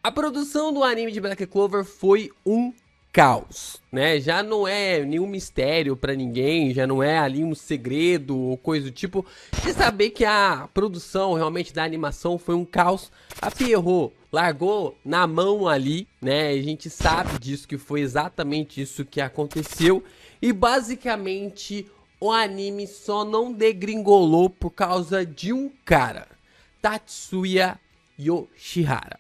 A produção do anime de Black Clover foi um caos, né? Já não é nenhum mistério pra ninguém, já não é ali um segredo ou coisa do tipo, de saber que a produção realmente da animação foi um caos. A Pierrot largou na mão ali, né? A gente sabe disso, que foi exatamente isso que aconteceu. E basicamente o anime só não degringolou por causa de um cara, Tatsuya Yoshihara.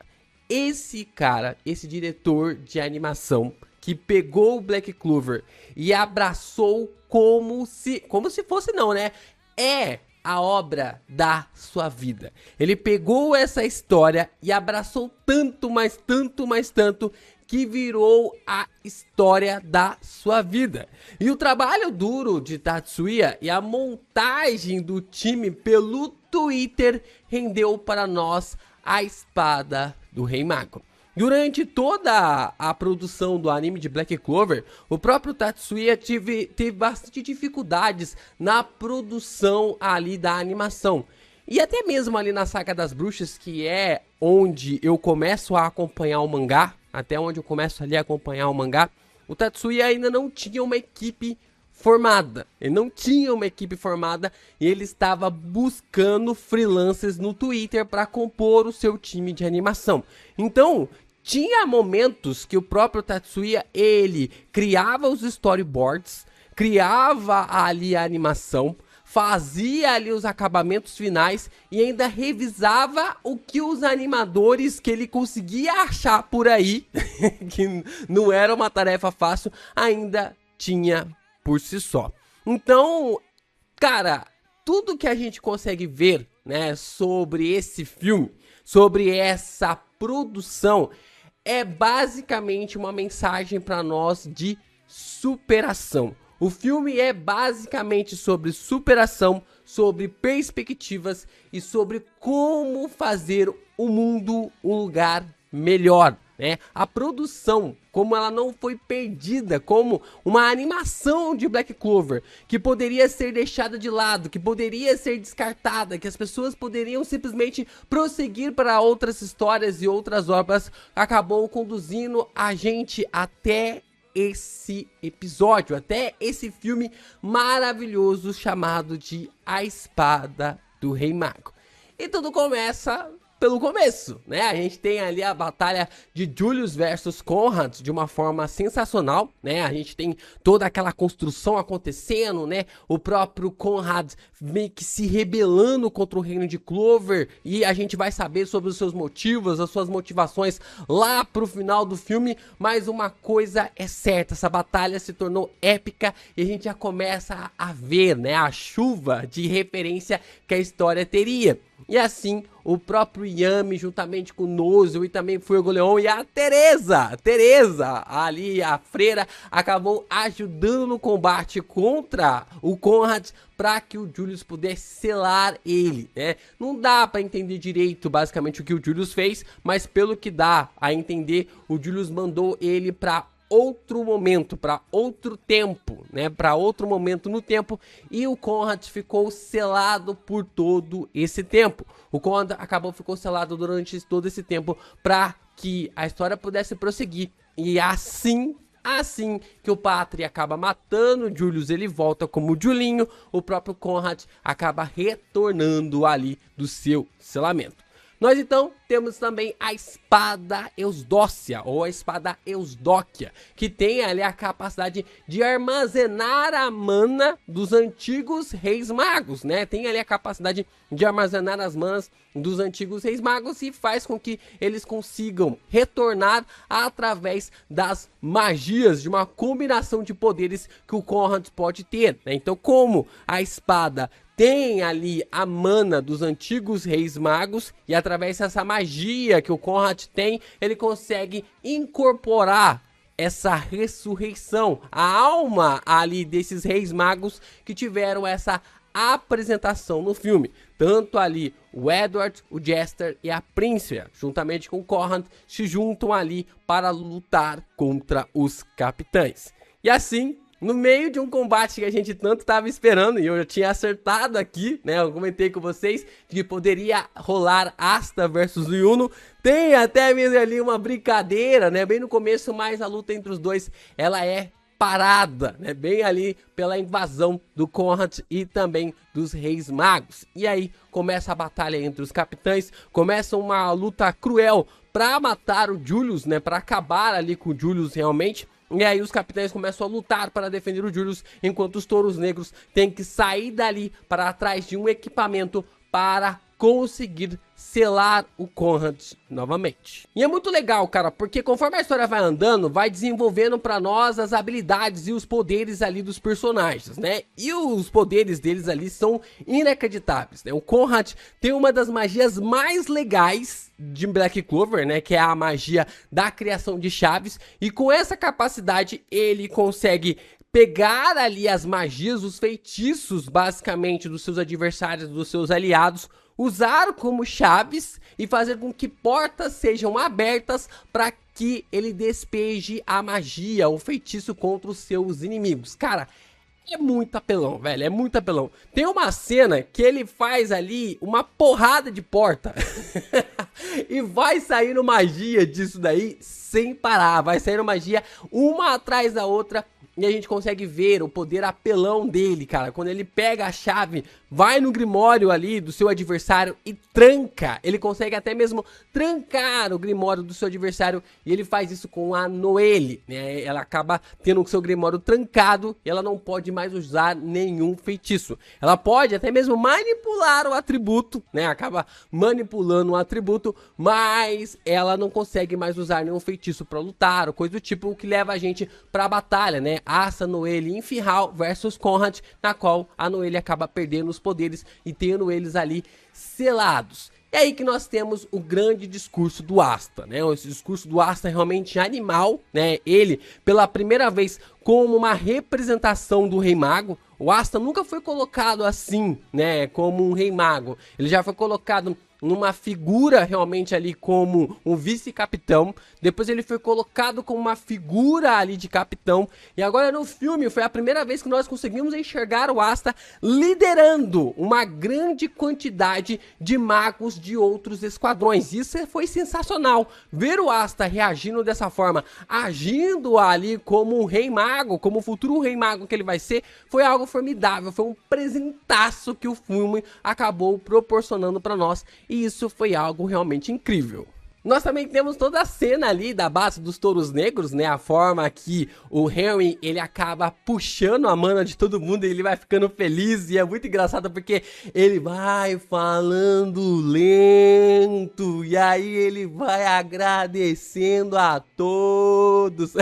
Esse cara, esse diretor de animação que pegou o Black Clover e abraçou como se fosse não, né? É a obra da sua vida. Ele pegou essa história e abraçou tanto, mas tanto, mas tanto, que virou a história da sua vida. E o trabalho duro de Tatsuya e a montagem do time pelo Twitter rendeu para nós a espada do Rei Mago. Durante toda a produção do anime de Black Clover, o próprio Tatsuya teve bastante dificuldades na produção ali da animação. E até mesmo ali na Saga das Bruxas, que é onde eu começo a acompanhar o mangá, o Tatsuya ainda não tinha uma equipe formada. Ele não tinha uma equipe formada e ele estava buscando freelancers no Twitter para compor o seu time de animação. Então, tinha momentos que o próprio Tatsuya, ele criava os storyboards, criava ali a animação, fazia ali os acabamentos finais e ainda revisava o que os animadores que ele conseguia achar por aí, que não era uma tarefa fácil, ainda tinha por si só. Então, cara, tudo que a gente consegue ver, né, sobre esse filme, sobre essa produção, é basicamente uma mensagem para nós de superação. O filme é basicamente sobre superação, sobre perspectivas e sobre como fazer o mundo um lugar melhor, né? A produção, como ela não foi perdida, como uma animação de Black Clover, que poderia ser deixada de lado, que poderia ser descartada, que as pessoas poderiam simplesmente prosseguir para outras histórias e outras obras, acabou conduzindo a gente até esse episódio, até esse filme maravilhoso chamado de A Espada do Rei Mago. E tudo começa pelo começo, né? A gente tem ali a batalha de Julius versus Conrad de uma forma sensacional, né? A gente tem toda aquela construção acontecendo, né? O próprio Conrad meio que se rebelando contra o reino de Clover e a gente vai saber sobre os seus motivos, as suas motivações lá pro final do filme, mas uma coisa é certa, essa batalha se tornou épica e a gente já começa a ver, né? A chuva de referência que a história teria. E assim, o próprio Yami, juntamente com o Nozel e também Fuego Leon e a Teresa, ali a freira, acabou ajudando no combate contra o Conrad para que o Julius pudesse selar ele, né? Não dá para entender direito basicamente o que o Julius fez, mas pelo que dá a entender, o Julius mandou ele para outro momento, para outro tempo, né? Para outro momento no tempo, e o Conrad ficou selado por todo esse tempo. O Conrad ficou selado durante todo esse tempo para que a história pudesse prosseguir. E assim que o Patri acaba matando o Julius, ele volta como Julinho, o próprio Conrad acaba retornando ali do seu selamento. Nós então temos também a espada Eusdócia, ou a espada Eusdóquia, que tem ali a capacidade de armazenar a mana dos antigos reis magos, né? Tem ali a capacidade de armazenar as manas dos antigos reis magos e faz com que eles consigam retornar através das magias, de uma combinação de poderes que o Conrad pode ter, né? Então, como a espada tem ali a mana dos antigos reis magos e através dessa magia que o Conrad tem, ele consegue incorporar essa ressurreição, a alma ali desses reis magos que tiveram essa apresentação no filme. Tanto ali o Edward, o Jester e a Príncipe, juntamente com o Conrad, se juntam ali para lutar contra os capitães. E assim No meio de um combate que a gente tanto tava esperando, e eu já tinha acertado aqui, né? Eu comentei com vocês que poderia rolar Asta versus Yuno. Tem até mesmo ali uma brincadeira, né? Bem no começo, mas a luta entre os dois, ela é parada, né? Bem ali pela invasão do Conrad e também dos Reis Magos. E aí começa a batalha entre os capitães, começa uma luta cruel pra matar o Julius, né? Pra acabar ali com o Julius realmente. E aí os capitães começam a lutar para defender o Julius, enquanto os touros negros têm que sair dali para atrás de um equipamento para conseguir selar o Conrad novamente. E é muito legal, cara, porque conforme a história vai andando, vai desenvolvendo pra nós as habilidades e os poderes ali dos personagens, né? E os poderes deles ali são inacreditáveis, né? O Conrad tem uma das magias mais legais de Black Clover, né? Que é a magia da criação de chaves. E com essa capacidade, ele consegue pegar ali as magias, os feitiços, basicamente, dos seus adversários, dos seus aliados, usar como chaves e fazer com que portas sejam abertas para que ele despeje a magia, o feitiço contra os seus inimigos. Cara, é muito apelão, velho, é muito apelão. Tem uma cena que ele faz ali uma porrada de porta e vai saindo magia disso daí sem parar, vai saindo magia uma atrás da outra. E a gente consegue ver o poder apelão dele, cara. Quando ele pega a chave, vai no grimório ali do seu adversário e tranca. Ele consegue até mesmo trancar o grimório do seu adversário. E ele faz isso com a Noelle, né? Ela acaba tendo o seu grimório trancado e ela não pode mais usar nenhum feitiço. Ela pode até mesmo manipular o atributo, né? Acaba manipulando o atributo, mas ela não consegue mais usar nenhum feitiço pra lutar ou coisa do tipo, o que leva a gente pra batalha, né? Asta, Noelle e Enfihal versus Conrad, na qual a Noelle acaba perdendo os poderes e tendo eles ali selados. É aí que nós temos o grande discurso do Asta, né? Esse discurso do Asta é realmente animal, né? Ele, pela primeira vez, como uma representação do Rei Mago. O Asta nunca foi colocado assim, né? Como um Rei Mago. Ele já foi colocado numa figura realmente ali como um vice-capitão. Depois ele foi colocado como uma figura ali de capitão. E agora no filme foi a primeira vez que nós conseguimos enxergar o Asta liderando uma grande quantidade de magos de outros esquadrões. Isso foi sensacional. Ver o Asta reagindo dessa forma, agindo ali como um rei mago, como o futuro rei mago que ele vai ser, foi algo formidável. Foi um presentaço que o filme acabou proporcionando para nós. E isso foi algo realmente incrível. Nós também temos toda a cena ali da base dos touros negros, né? A forma que o Henry, ele acaba puxando a mana de todo mundo e ele vai ficando feliz. E é muito engraçado porque ele vai falando lento e aí ele vai agradecendo a todos.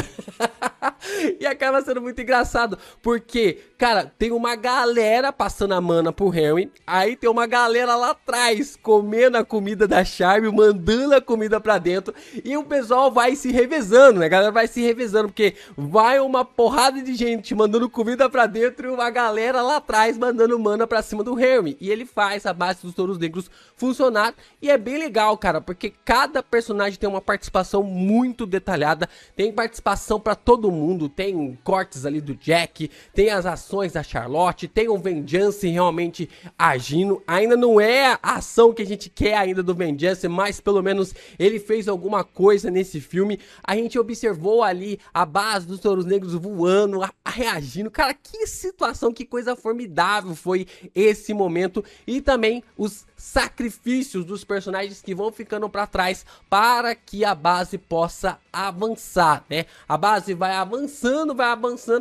E acaba sendo muito engraçado, porque, cara, tem uma galera passando a mana pro Henry, aí tem uma galera lá atrás comendo a comida da Charme, mandando a comida pra dentro, e o pessoal vai se revezando, né? A galera vai se revezando, porque vai uma porrada de gente mandando comida pra dentro e uma galera lá atrás mandando mana pra cima do Henry. E ele faz a base dos touros negros funcionar, e é bem legal, cara, porque cada personagem tem uma participação muito detalhada, tem participação pra todo mundo, tem cortes ali do Jack, tem as ações da Charlotte, tem o Vengeance realmente agindo. Ainda não é a ação que a gente quer ainda do Vengeance, mas pelo menos ele fez alguma coisa nesse filme. A gente observou ali a base dos touros negros voando, reagindo. Cara, que situação, que coisa formidável foi esse momento. E também os sacrifícios dos personagens que vão ficando para trás para que a base possa avançar, né? A base vai avançando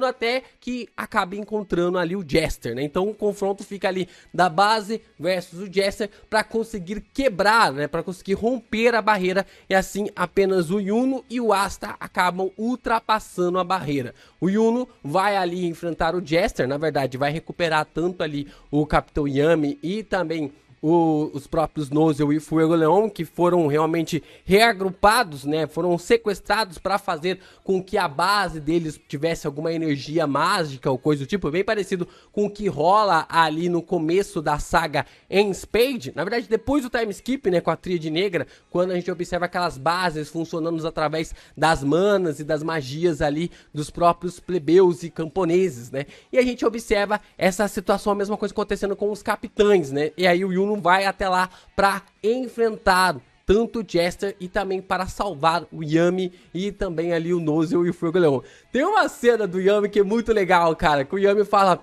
até que acabe encontrando ali o Jester, né? Então o confronto fica ali da base versus o Jester para conseguir quebrar, né? Para conseguir romper a barreira, e assim apenas o Yuno e o Asta acabam ultrapassando a barreira. O Yuno vai ali enfrentar o Jester, na verdade vai recuperar tanto ali o Capitão Yami e também os próprios Nozel e Fuegoleon, que foram realmente reagrupados, né? Foram sequestrados para fazer com que a base deles tivesse alguma energia mágica ou coisa do tipo, bem parecido com o que rola ali no começo da saga em Spade. Na verdade, depois do time skip, né, com a Tríade Negra, quando a gente observa aquelas bases funcionando através das manas e das magias ali dos próprios plebeus e camponeses, né? E a gente observa essa situação, a mesma coisa acontecendo com os capitães, né? E aí o Yuno vai até lá para enfrentar tanto o Jester e também para salvar o Yami e também ali o Nozel e o Fuegoleon. Tem uma cena do Yami que é muito legal, cara, que o Yami fala: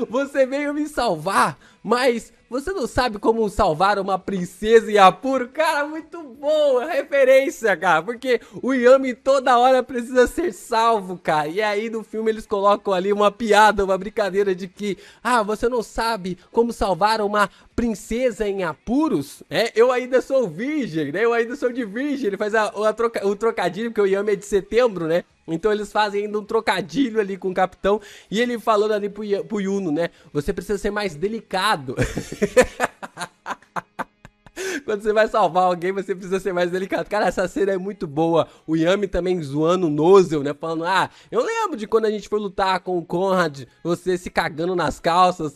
você veio me salvar, mas você não sabe como salvar uma princesa em apuro? Cara, muito boa referência, cara, porque o Yami toda hora precisa ser salvo, cara. E aí no filme eles colocam ali uma piada, uma brincadeira de que, você não sabe como salvar uma princesa em apuros? Eu ainda sou virgem, né? Eu ainda sou de virgem. Ele faz o trocadilho, porque o Yami é de setembro, né? Então eles fazem ainda um trocadilho ali com o capitão. E ele falando ali pro Yuno, né? Você precisa ser mais delicado. Quando você vai salvar alguém, você precisa ser mais delicado. Cara, essa cena é muito boa. O Yami também zoando o Nozel, né? Falando, eu lembro de quando a gente foi lutar com o Conrad, você se cagando nas calças.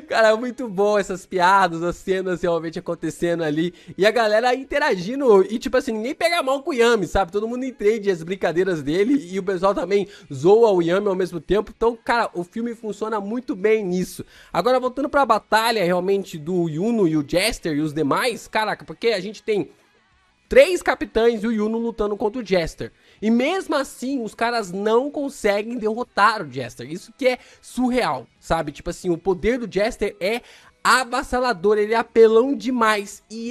Cara, é muito bom essas piadas, as cenas realmente acontecendo ali. E a galera interagindo. E tipo assim, ninguém pega mal com o Yami, sabe? Todo mundo entende as brincadeiras dele. E o pessoal também zoa o Yami ao mesmo tempo. Então, cara, o filme funciona muito bem nisso. Agora, voltando pra batalha realmente do Yuno e o Jester e os demais. Caraca, porque a gente tem 3 capitães e o Yuno lutando contra o Jester. E mesmo assim, os caras não conseguem derrotar o Jester. Isso que é surreal, sabe? Tipo assim, o poder do Jester é avassalador, ele é apelão demais. E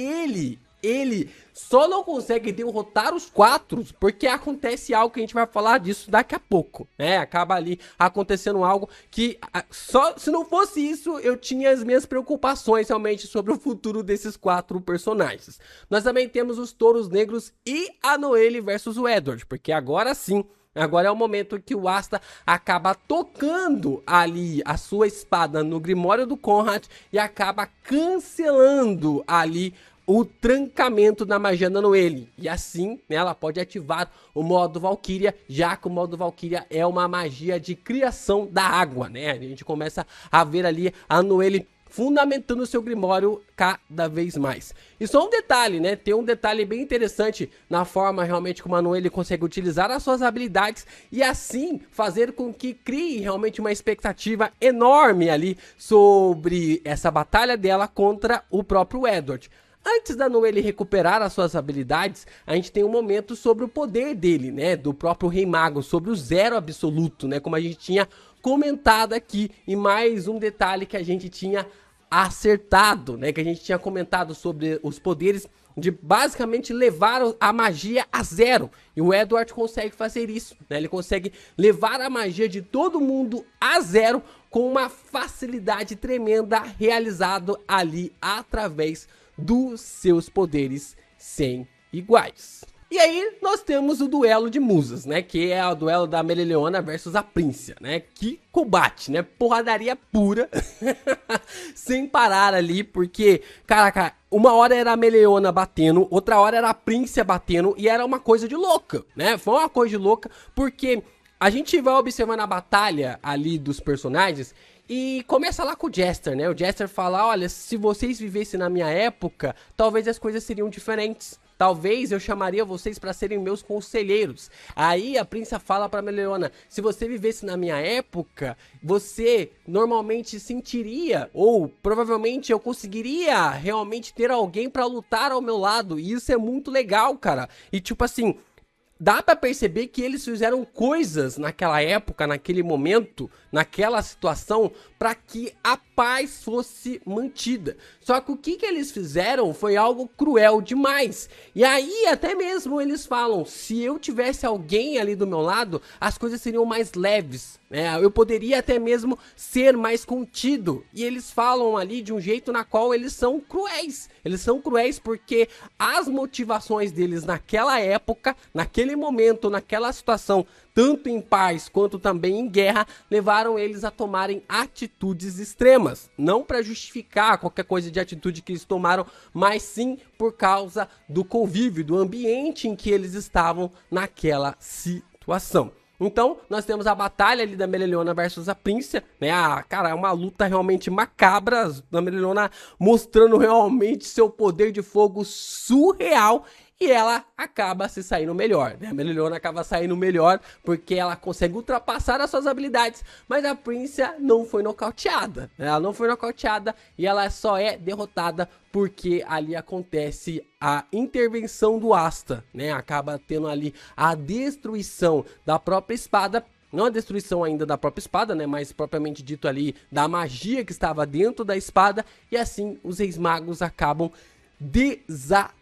ele só não consegue derrotar os 4 porque acontece algo que a gente vai falar disso daqui a pouco, né? Acaba ali acontecendo algo que só se não fosse isso eu tinha as minhas preocupações realmente sobre o futuro desses 4 personagens. Nós também temos os Touros Negros e a Noelle versus o Edward, porque agora sim, agora é o momento que o Asta acaba tocando ali a sua espada no Grimório do Conrad e acaba cancelando ali o trancamento da magia da Noelle. E assim, né, ela pode ativar o modo Valkyria, já que o modo Valkyria é uma magia de criação da água, né? A gente começa a ver ali a Noelle fundamentando o seu Grimório cada vez mais. E só um detalhe, né? Tem um detalhe bem interessante na forma realmente como a Noelle consegue utilizar as suas habilidades e assim fazer com que crie realmente uma expectativa enorme ali sobre essa batalha dela contra o próprio Edward. Antes da Noelle recuperar as suas habilidades, a gente tem um momento sobre o poder dele, né, do próprio Rei Mago, sobre o zero absoluto, né, como a gente tinha comentado aqui, e mais um detalhe que a gente tinha acertado, né, que a gente tinha comentado sobre os poderes de basicamente levar a magia a zero, e o Edward consegue fazer isso, né, ele consegue levar a magia de todo mundo a zero com uma facilidade tremenda, realizado ali através dos seus poderes sem iguais. E aí nós temos o duelo de musas, né, que é o duelo da Mereoleona versus a Príncia, né, que combate, né, porradaria pura, sem parar ali, porque, caraca, uma hora era a Mereoleona batendo, outra hora era a Príncia batendo, e era uma coisa de louca, né, foi uma coisa de louca, porque a gente vai observando a batalha ali dos personagens. E começa lá com o Jester, né? O Jester fala, olha, se vocês vivessem na minha época, talvez as coisas seriam diferentes. Talvez eu chamaria vocês para serem meus conselheiros. Aí a Príncia fala para Mereoleona, se você vivesse na minha época, você normalmente sentiria, ou provavelmente eu conseguiria realmente ter alguém para lutar ao meu lado. E isso é muito legal, cara. E tipo assim, dá pra perceber que eles fizeram coisas naquela época, naquele momento, naquela situação, para que a paz fosse mantida. Só que o que eles fizeram foi algo cruel demais. E aí até mesmo eles falam, se eu tivesse alguém ali do meu lado, as coisas seriam mais leves, né? Eu poderia até mesmo ser mais contido. E eles falam ali de um jeito na qual eles são cruéis. Eles são cruéis porque as motivações deles naquela época, naquele naquele momento, naquela situação, tanto em paz quanto também em guerra, levaram eles a tomarem atitudes extremas. Não para justificar qualquer coisa de atitude que eles tomaram, mas sim por causa do convívio, do ambiente em que eles estavam naquela situação. Então, nós temos a batalha ali da Mereoleona versus a Príncia, né? Cara, é uma luta realmente macabra, da Mereoleona mostrando realmente seu poder de fogo surreal. E ela acaba se saindo melhor, né? A Mereoleona acaba saindo melhor porque ela consegue ultrapassar as suas habilidades. Mas a Príncia não foi nocauteada, né? Ela não foi nocauteada e ela só é derrotada porque ali acontece a intervenção do Asta, né? Acaba tendo ali a destruição da própria espada. Não a destruição ainda da própria espada, né? Mas propriamente dito ali da magia que estava dentro da espada. E assim os Reis Magos acabam desaparecendo.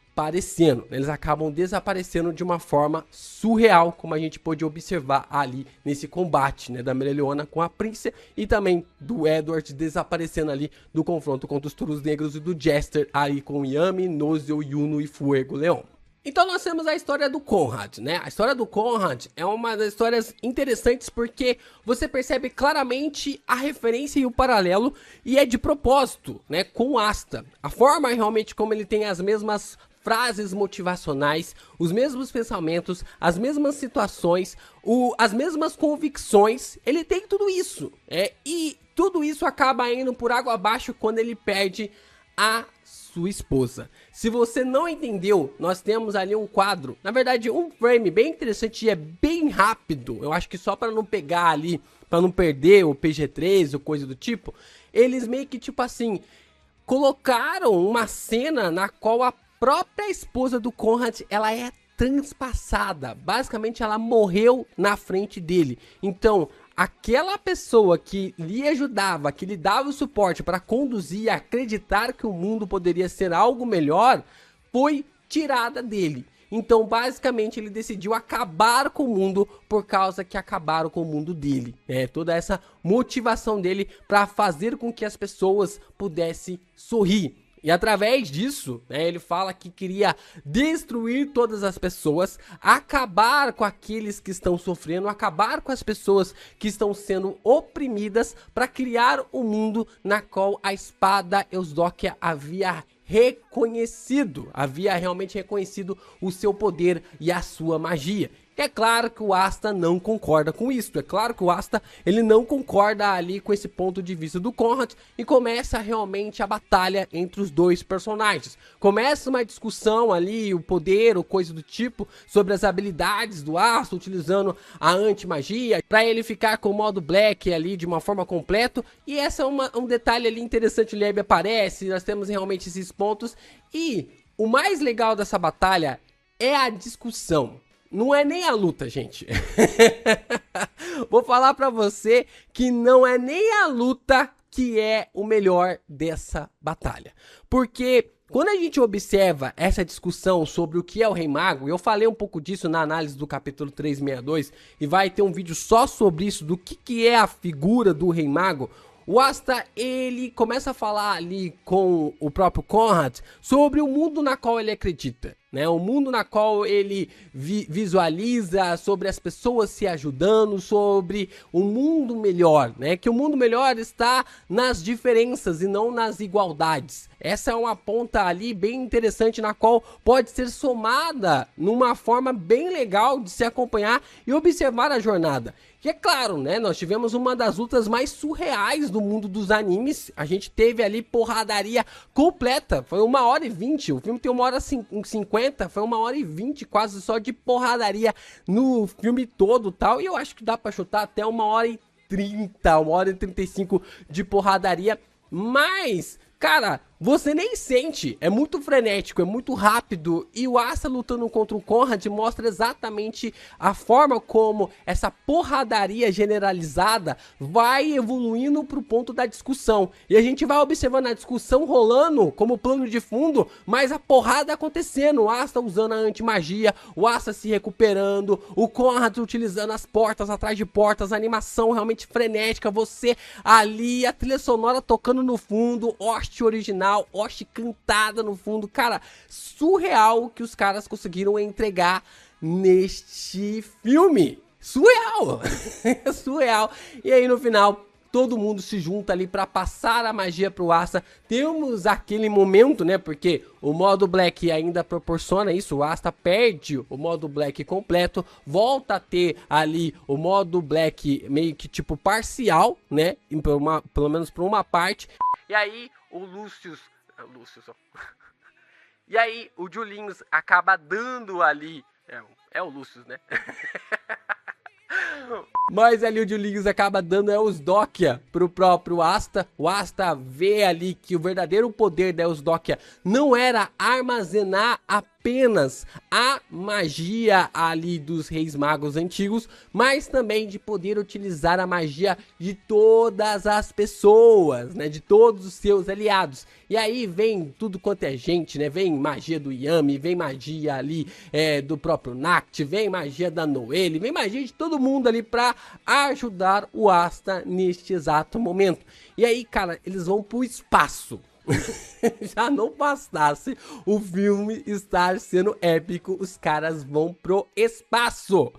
Eles acabam desaparecendo de uma forma surreal, como a gente pôde observar ali nesse combate, né, da Mereoleona com a Príncia e também do Edward desaparecendo ali do confronto contra os Touros Negros e do Jester aí com Yami, Nozel, Yuno e Fuegoleon. Então nós temos a história do Conrad, né? A história do Conrad é uma das histórias interessantes porque você percebe claramente a referência e o paralelo e é de propósito, né, com o Asta. A forma realmente como ele tem as mesmas frases motivacionais, os mesmos pensamentos, as mesmas situações, as mesmas convicções, ele tem tudo isso. E tudo isso acaba indo por água abaixo quando ele perde a sua esposa. Se você não entendeu, nós temos ali um quadro, na verdade um frame bem interessante e é bem rápido. Eu acho que só para não pegar ali, para não perder o PG-13 ou coisa do tipo, eles meio que tipo assim, colocaram uma cena na qual a própria esposa do Conrad, ela é transpassada. Basicamente, ela morreu na frente dele. Então, aquela pessoa que lhe ajudava, que lhe dava o suporte para conduzir e acreditar que o mundo poderia ser algo melhor, foi tirada dele. Então, basicamente, ele decidiu acabar com o mundo por causa que acabaram com o mundo dele. Toda essa motivação dele para fazer com que as pessoas pudessem sorrir. E através disso, ele fala que queria destruir todas as pessoas, acabar com aqueles que estão sofrendo, acabar com as pessoas que estão sendo oprimidas para criar um mundo na qual a espada Eudokia havia realmente reconhecido o seu poder e a sua magia. E é claro que o Asta não concorda com isso, é claro que o Asta ele não concorda ali com esse ponto de vista do Conrad e começa realmente a batalha entre os dois personagens. Começa uma discussão ali, o poder ou coisa do tipo, sobre as habilidades do Asta, utilizando a anti-magia, para ele ficar com o modo Black ali de uma forma completa. E essa é um detalhe ali interessante, o Leb aparece, nós temos realmente esses pontos. E o mais legal dessa batalha é a discussão. Não é nem a luta, gente. Vou falar pra você que não é nem a luta que é o melhor dessa batalha. Porque quando a gente observa essa discussão sobre o que é o Rei Mago, eu falei um pouco disso na análise do capítulo 362, e vai ter um vídeo só sobre isso, do que é a figura do Rei Mago. O Asta, ele começa a falar ali com o próprio Conrad sobre o mundo na qual ele acredita, né? O mundo na qual ele visualiza, sobre as pessoas se ajudando, sobre um mundo melhor, né? Que o mundo melhor está nas diferenças e não nas igualdades. Essa é uma ponta ali bem interessante na qual pode ser somada numa forma bem legal de se acompanhar e observar a jornada. E é claro, né, nós tivemos uma das lutas mais surreais do mundo dos animes. A gente teve ali porradaria completa, foi 1h20, o filme tem 1h50, foi 1h20 quase só de porradaria no filme todo tal. E eu acho que dá pra chutar até 1h30, 1h35 de porradaria, mas... cara, você nem sente, é muito frenético, é muito rápido, e o Asta lutando contra o Conrad mostra exatamente a forma como essa porradaria generalizada vai evoluindo pro ponto da discussão. E a gente vai observando a discussão rolando como plano de fundo, mas a porrada acontecendo, o Asta usando a anti-magia, o Asta se recuperando, o Conrad utilizando as portas atrás de portas, a animação realmente frenética, você ali, a trilha sonora tocando no fundo, Osh original, Osh cantada no fundo, cara, surreal que os caras conseguiram entregar neste filme. Surreal! Surreal. E aí no final, todo mundo se junta ali pra passar a magia pro Asta. Temos aquele momento, né? Porque o modo Black ainda proporciona isso. O Asta perde o modo Black completo. Volta a ter ali o modo Black meio que tipo parcial, né? Pelo menos por uma parte. E aí o Lucius, ó. E aí o Julinhos acaba dando ali. É o Lucius, né? Mas ali o Julinhos acaba dando Eusdóquia pro próprio Asta. O Asta vê ali que o verdadeiro poder da Eusdóquia não era armazenar apenas a magia ali dos reis magos antigos, mas também de poder utilizar a magia de todas as pessoas, né, de todos os seus aliados. E aí vem tudo quanto é gente, né, vem magia do Yami, vem magia ali do próprio Nact, vem magia da Noelle, vem magia de todo mundo ali pra ajudar o Asta neste exato momento. E aí, cara, eles vão pro espaço. Já não bastasse o filme estar sendo épico, os caras vão pro espaço.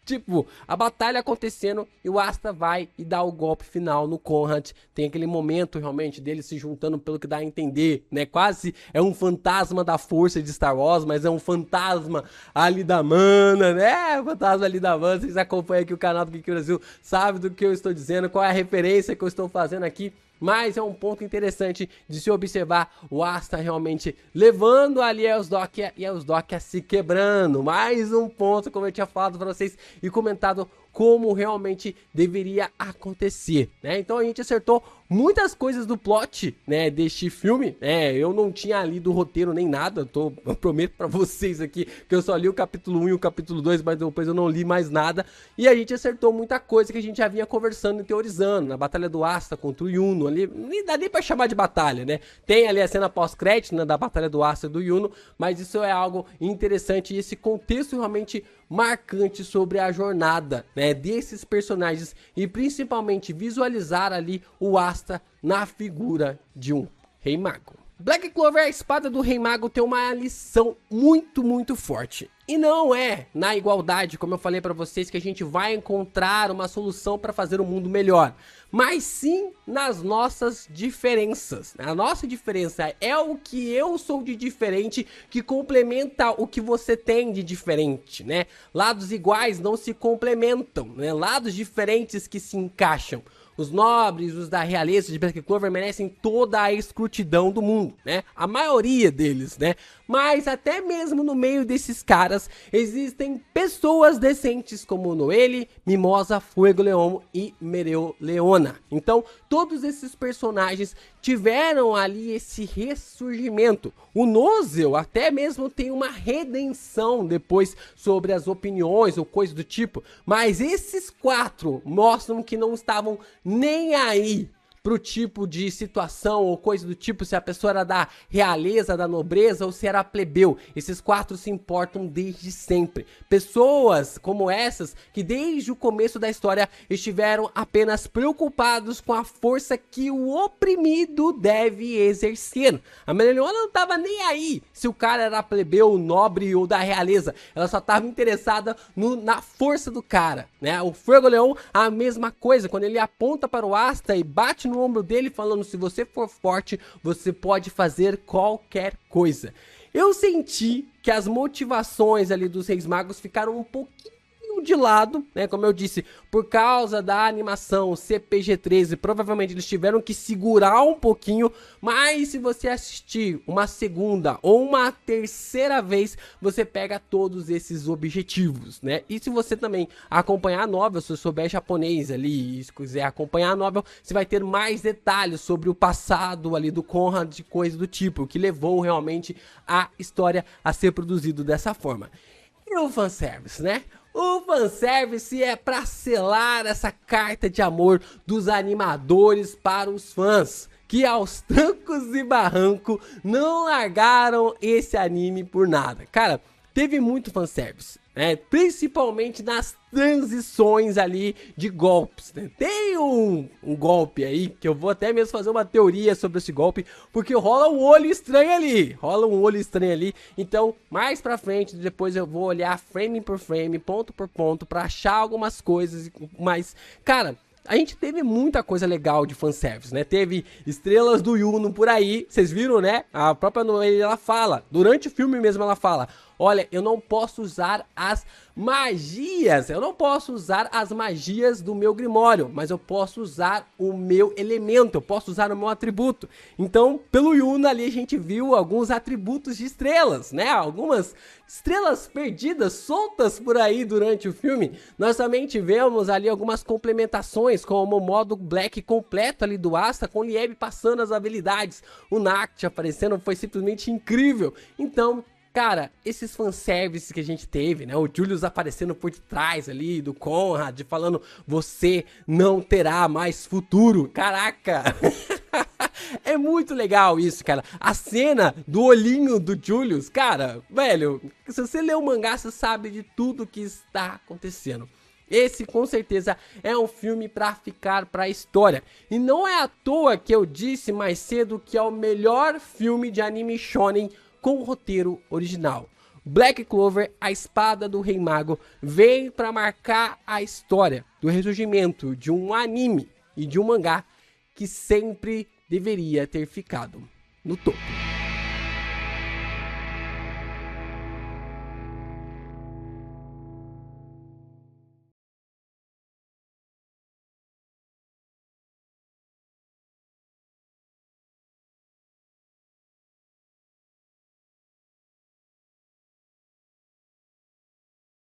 Tipo, a batalha acontecendo e o Asta vai e dá o golpe final no Conrad. Tem aquele momento realmente dele se juntando, pelo que dá a entender, né? Quase é um fantasma da força de Star Wars, mas é um fantasma ali da mana, né? Fantasma ali da mana. Vocês acompanham aqui o canal do Geek Brasil, sabe do que eu estou dizendo, qual é a referência que eu estou fazendo aqui. Mas é um ponto interessante de se observar o Asta realmente levando ali a Eusdóquia e a Eusdóquia se quebrando. Mais um ponto, como eu tinha falado para vocês e comentado como realmente deveria acontecer, né? Então a gente acertou muitas coisas do plot, né, deste filme, né? Eu não tinha lido o roteiro nem nada, eu prometo pra vocês aqui que eu só li o capítulo 1 e o capítulo 2, mas depois eu não li mais nada, e a gente acertou muita coisa que a gente já vinha conversando e teorizando, na batalha do Asta contra o Yuno, ali, nem dá nem pra chamar de batalha, né? Tem ali a cena pós-crédito, né, da batalha do Asta e do Yuno, mas isso é algo interessante e esse contexto realmente marcante sobre a jornada, né, desses personagens e principalmente visualizar ali o Asta na figura de um rei mago. Black Clover, a espada do rei mago, tem uma lição muito forte. E não é na igualdade, como eu falei pra vocês, que a gente vai encontrar uma solução para fazer o mundo melhor. Mas sim nas nossas diferenças. A nossa diferença é o que eu sou de diferente que complementa o que você tem de diferente, né? Lados iguais não se complementam, né? Lados diferentes que se encaixam. Os nobres, os da realeza de Black Clover merecem toda a escrutidão do mundo, né? A maioria deles, né? Mas até mesmo no meio desses caras, existem pessoas decentes como Noelle, Mimosa, Fuegoleon e Mereoleona. Então, todos esses personagens tiveram ali esse ressurgimento. O Nozel até mesmo tem uma redenção depois sobre as opiniões ou coisa do tipo. Mas esses quatro mostram que não estavam nem aí pro tipo de situação ou coisa do tipo, se a pessoa era da realeza, da nobreza ou se era plebeu. Esses quatro se importam desde sempre. Pessoas como essas que desde o começo da história estiveram apenas preocupados com a força que o oprimido deve exercer. A Mereoleona não estava nem aí se o cara era plebeu, nobre ou da realeza. Ela só estava interessada na força do cara, né? O Fuegoleon, a mesma coisa. Quando ele aponta para o Asta e bate no ombro dele falando, se você for forte, você pode fazer qualquer coisa. Eu senti que as motivações ali dos Reis Magos ficaram um pouquinho de lado, né? Como eu disse, por causa da animação CPG-13, provavelmente eles tiveram que segurar um pouquinho, mas se você assistir uma segunda ou uma terceira vez, você pega todos esses objetivos, né? E se você também acompanhar a novel, se você souber japonês ali e se quiser acompanhar a novel, você vai ter mais detalhes sobre o passado ali do Conrad e coisa do tipo, o que levou realmente a história a ser produzido dessa forma. E o fanservice, né? O fanservice é para selar essa carta de amor dos animadores para os fãs, que aos trancos e barranco não largaram esse anime por nada. Cara, teve muito fanservice. Principalmente nas transições ali de golpes, né? Tem um golpe aí, que eu vou até mesmo fazer uma teoria sobre esse golpe, porque rola um olho estranho ali, então mais pra frente, depois eu vou olhar frame por frame, ponto por ponto, pra achar algumas coisas, mas, cara, a gente teve muita coisa legal de fanservice, né? Teve estrelas do Yuno por aí, vocês viram, né? A própria Noelle, ela fala, durante o filme mesmo ela fala: olha, eu não posso usar as magias do meu Grimório, mas eu posso usar o meu elemento, eu posso usar o meu atributo. Então, pelo Yuno ali a gente viu alguns atributos de estrelas, né? Algumas estrelas perdidas, soltas por aí durante o filme. Nós também tivemos ali algumas complementações, como o modo Black completo ali do Asta, com o Lieb passando as habilidades, o Nacht aparecendo, foi simplesmente incrível. Então, cara, esses fanservices que a gente teve, né? O Julius aparecendo por detrás ali do Conrad, falando: você não terá mais futuro. Caraca! É muito legal isso, cara. A cena do olhinho do Julius, cara, velho, se você ler o mangá, você sabe de tudo que está acontecendo. Esse, com certeza, é um filme pra ficar pra história. E não é à toa que eu disse mais cedo que é o melhor filme de anime shonen com o roteiro original. Black Clover, a espada do Rei Mago, vem para marcar a história do ressurgimento de um anime e de um mangá que sempre deveria ter ficado no topo.